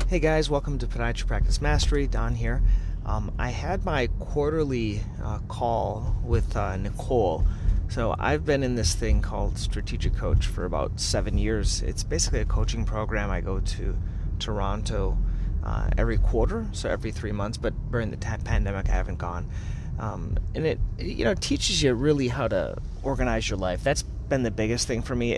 Hey guys, welcome to Podiatry Practice Mastery. Don here. I had my quarterly call with Nicole. So I've been in this thing called Strategic Coach for about 7 years. It's basically a coaching program. I go to Toronto every quarter, so every 3 months. But during the pandemic, I haven't gone. And it teaches you really how to organize your life. That's been the biggest thing for me.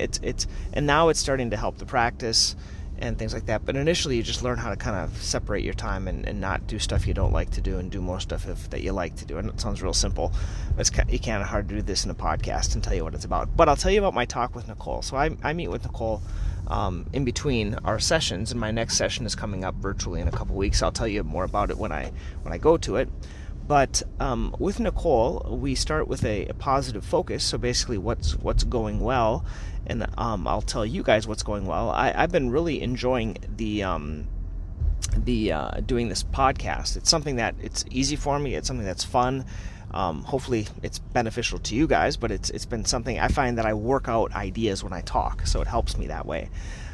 And now it's starting to help the practice and things like that. But initially, you just learn how to kind of separate your time and not do stuff you don't like to do and do more stuff that you like to do. And it sounds real simple. It's kind of hard to do this in a podcast and tell you what it's about. But I'll tell you about my talk with Nicole. So I meet with Nicole in between our sessions, and my next session is coming up virtually in a couple weeks. I'll tell you more about it when I go to it. But with Nicole, we start with a positive focus. So basically, what's going well, and I'll tell you guys what's going well. I've been really enjoying the doing this podcast. It's something that it's easy for me. It's something that's fun. Hopefully, it's beneficial to you guys. But it's been something I find that I work out ideas when I talk, so it helps me that way.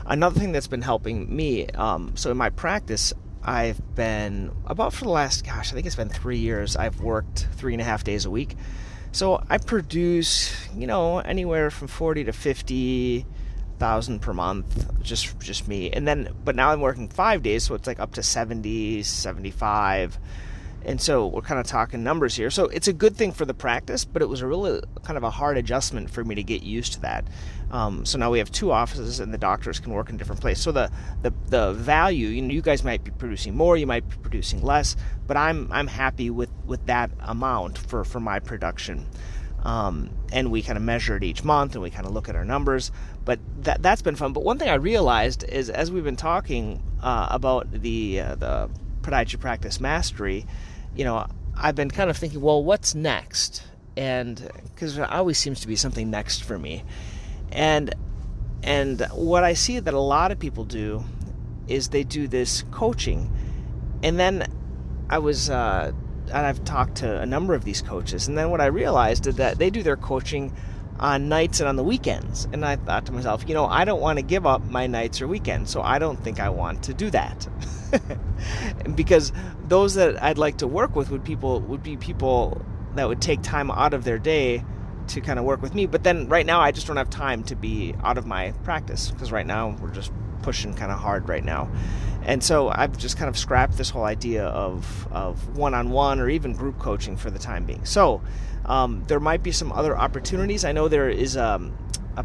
Another thing that's been helping me. So in my practice, I've been, about for the last, I think it's been 3 years, I've worked 3.5 days a week. So I produce, anywhere from 40 to 50,000 per month, just me. And then, but now I'm working 5 days, so it's like up to 70, 75. And so we're kind of talking numbers here. So it's a good thing for the practice, but it was a really kind of a hard adjustment for me to get used to that. So now we have 2 offices, and the doctors can work in different places. So the value, you guys might be producing more, you might be producing less, but I'm happy with that amount for my production. And we kind of measure it each month, and we kind of look at our numbers. But that's been fun. But one thing I realized is, as we've been talking about the Podiatry Practice Mastery, I've been kind of thinking, well, what's next? And because there always seems to be something next for me. And what I see that a lot of people do is they do this coaching. And then and I've talked to a number of these coaches, and then what I realized is that they do their coaching on nights and on the weekends. And I thought to myself, I don't want to give up my nights or weekends, so I don't think I want to do that. Because those that I'd like to work with would be people that would take time out of their day to kind of work with me. But then right now I just don't have time to be out of my practice, because right now we're just pushing kind of hard right now. And so I've just kind of scrapped this whole idea of one-on-one or even group coaching for the time being. So there might be some other opportunities. I know there is a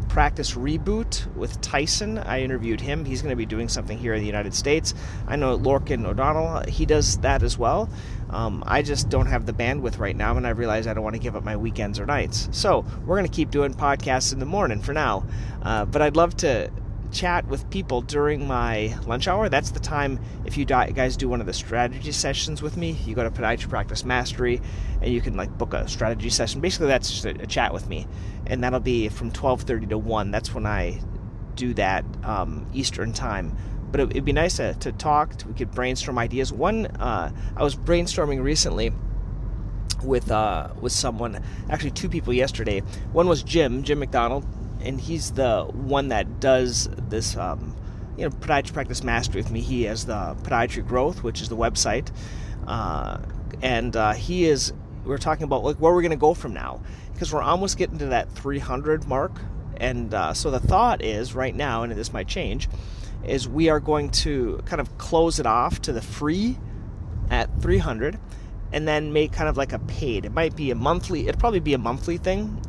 practice reboot with Tyson. I interviewed him. He's going to be doing something here in the United States. I know Lorcan O'Donnell, he does that as well. I just don't have the bandwidth right now, and I realize I don't want to give up my weekends or nights. So we're going to keep doing podcasts in the morning for now. But I'd love to chat with people during my lunch hour. That's the time, if you guys do one of the strategy sessions with me, you go to Podiatry Practice Mastery, and you can book a strategy session. Basically, that's just a chat with me, and that'll be from 12:30 to 1. That's when I do that Eastern time. But it'd be nice to talk. We could brainstorm ideas. I was brainstorming recently with someone, actually 2 people yesterday. One was Jim McDonald, and he's the one that does this, Podiatry Practice Mastery with me. He has the Podiatry Growth, which is the website, and we're talking about where we're going to go from now, because we're almost getting to that 300 mark, and so the thought is right now, and this might change, is we are going to kind of close it off to the free at 300, and then make kind of like a paid. It'd probably be a monthly thing.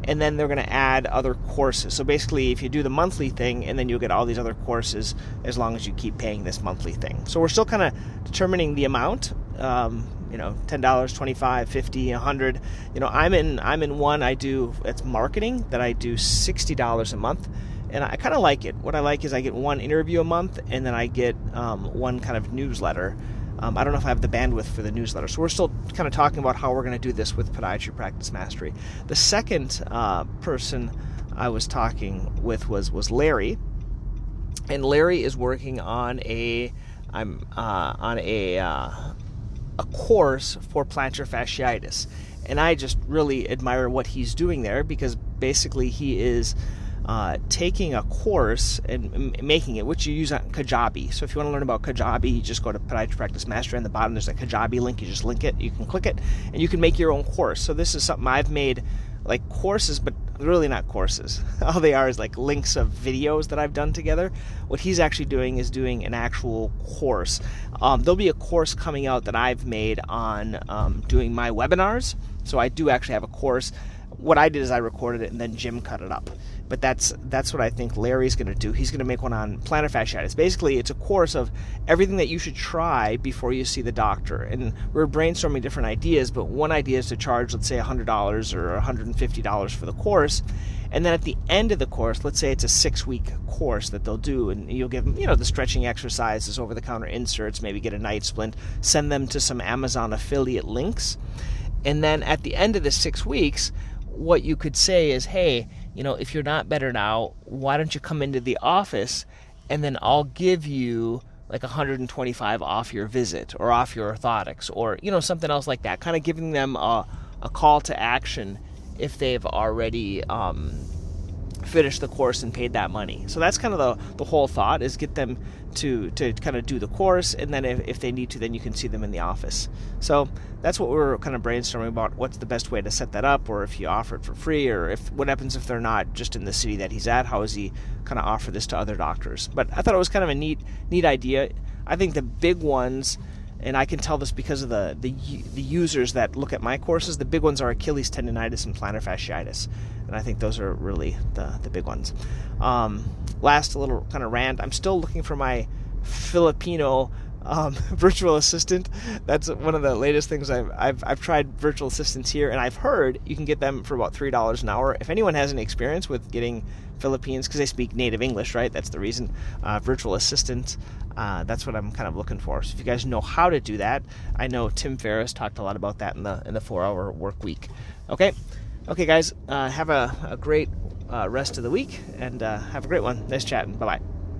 And then they're going to add other courses. So basically, if you do the monthly thing, and then you'll get all these other courses as long as you keep paying this monthly thing. So we're still kind of determining the amount. $10, $25, $50, $100. I'm in one. It's marketing that I do $60 a month, and I kind of like it. What I like is I get 1 interview a month, and then I get 1 kind of newsletter. I don't know if I have the bandwidth for the newsletter. So we're still kind of talking about how we're going to do this with Podiatry Practice Mastery. The second person I was talking with was Larry. And Larry is working on a course for plantar fasciitis. And I just really admire what he's doing there, because basically he is taking a course and making it, which you use on Kajabi. So if you want to learn about Kajabi, you just go to Podiatry Practice Mastery. On the bottom, there's a Kajabi link. You just link it. You can click it, and you can make your own course. So this is something I've made, like courses, but really not courses. All they are is like links of videos that I've done together. What he's actually doing is doing an actual course. There'll be a course coming out that I've made on doing my webinars. So I do actually have a course. What I did is I recorded it and then Jim cut it up. But that's what I think Larry's going to do. He's going to make one on plantar fasciitis. Basically, it's a course of everything that you should try before you see the doctor. And we're brainstorming different ideas, but one idea is to charge, let's say, $100 or $150 for the course. And then at the end of the course, let's say it's a 6-week course that they'll do, and you'll give them, the stretching exercises, over-the-counter inserts, maybe get a night splint, send them to some Amazon affiliate links. And then at the end of the 6 weeks, what you could say is, hey, if you're not better now, why don't you come into the office and then I'll give you like $125 off your visit or off your orthotics or, something else like that. Kind of giving them a call to action if they've already finished the course and paid that money. So that's kind of the whole thought, is get them to kind of do the course, and then if they need to, then you can see them in the office. So that's what we're kind of brainstorming about, what's the best way to set that up, or if you offer it for free, or what happens if they're not just in the city that he's at, how does he kind of offer this to other doctors. But I thought it was kind of a neat idea. I think the big ones, and I can tell this because of the users that look at my courses, the big ones are Achilles tendonitis and plantar fasciitis. And I think those are really the big ones. Last little kind of rant, I'm still looking for my Filipino virtual assistant. That's one of the latest things. I've tried virtual assistants here, and I've heard you can get them for about $3 an hour. If anyone has any experience with getting Philippines, because they speak native English, right? That's the reason. Virtual assistants. That's what I'm kind of looking for. So if you guys know how to do that, I know Tim Ferriss talked a lot about that in the 4-hour work week. Okay, guys, have a great rest of the week, and have a great one. Nice chatting. Bye-bye.